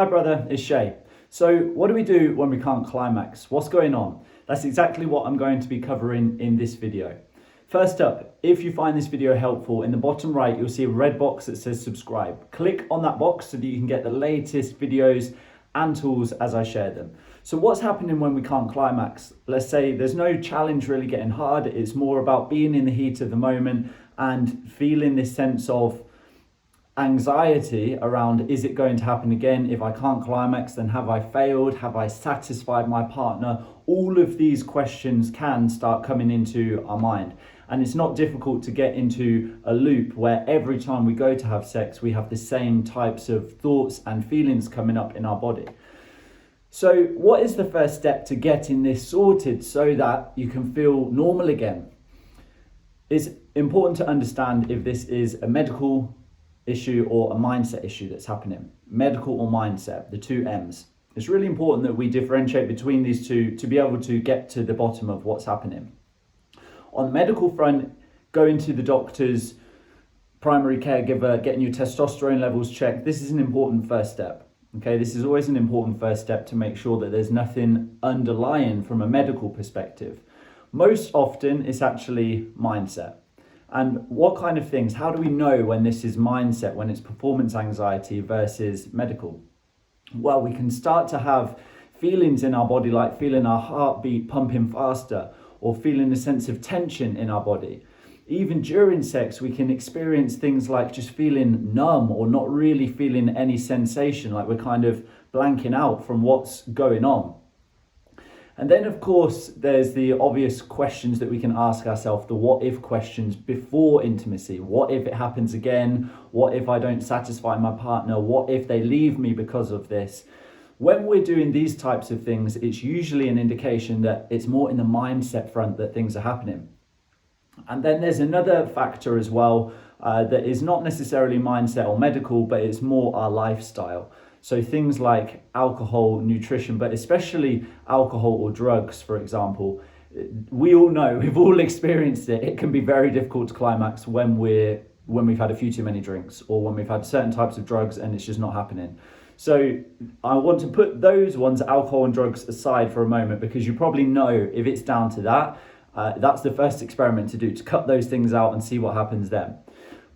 Hi brother, it's Shay. So what do we do when we can't climax? What's going on? That's exactly what I'm going to be covering in this video. First up, if you find this video helpful, in the bottom right you'll see a red box that says subscribe. Click on that box so that you can get the latest videos and tools as I share them. So what's happening when we can't climax? Let's say there's no challenge really getting hard, it's more about being in the heat of the moment and feeling this sense of anxiety around, is it going to happen again? If I can't climax, then have I failed? Have I satisfied my partner? All of these questions can start coming into our mind. And it's not difficult to get into a loop where every time we go to have sex, we have the same types of thoughts and feelings coming up in our body. So what is the first step to getting this sorted so that you can feel normal again? It's important to understand if this is a medical issue or a mindset issue that's happening. Medical or mindset, the two M's. It's really important that we differentiate between these two to be able to get to the bottom of what's happening. On the medical front, going to the doctor's, primary caregiver, getting your testosterone levels checked, this is an important first step. Okay, this is always an important first step to make sure that there's nothing underlying from a medical perspective. Most often it's actually mindset. And what kind of things, how do we know when this is mindset, when it's performance anxiety versus medical? Well, we can start to have feelings in our body, like feeling our heartbeat pumping faster or feeling a sense of tension in our body. Even during sex, we can experience things like just feeling numb or not really feeling any sensation, like we're kind of blanking out from what's going on. And then, of course, there's the obvious questions that we can ask ourselves, the what if questions before intimacy. What if it happens again? What if I don't satisfy my partner? What if they leave me because of this? When we're doing these types of things, it's usually an indication that it's more in the mindset front that things are happening. And then there's another factor as well that is not necessarily mindset or medical, but it's more our lifestyle. So things like alcohol, nutrition, but especially alcohol or drugs, for example. We all know, we've all experienced it. It can be very difficult to climax when we've had a few too many drinks or when we've had certain types of drugs and it's just not happening. So I want to put those ones, alcohol and drugs, aside for a moment, because you probably know if it's down to that, that's the first experiment to do, to cut those things out and see what happens then.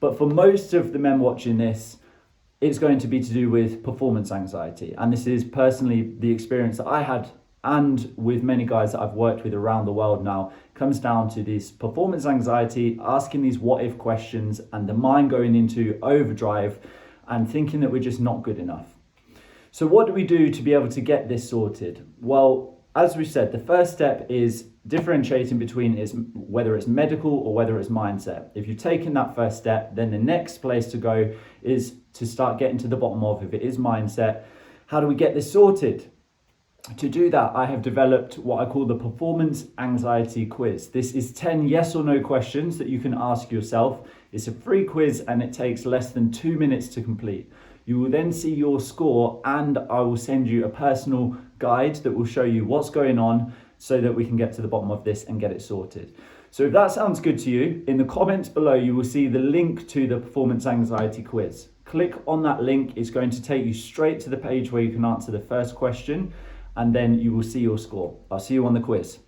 But for most of the men watching this, it's going to be to do with performance anxiety. And this is personally the experience that I had, and with many guys that I've worked with around the world now, comes down to this performance anxiety, asking these what if questions, and the mind going into overdrive and thinking that we're just not good enough. So what do we do to be able to get this sorted? Well, as we said, the first step is differentiating between whether it's medical or whether it's mindset. If you've taken that first step, then the next place to go is to start getting to the bottom of, if it is mindset, how do we get this sorted? To do that, I have developed what I call the performance anxiety quiz. This is 10 yes or no questions that you can ask yourself. It's a free quiz and it takes less than 2 minutes to complete. You will then see your score, and I will send you a personal guide that will show you what's going on so that we can get to the bottom of this and get it sorted. So if that sounds good to you, in the comments below you will see the link to the performance anxiety quiz. Click on that link, it's going to take you straight to the page where you can answer the first question, and then you will see your score. I'll see you on the quiz.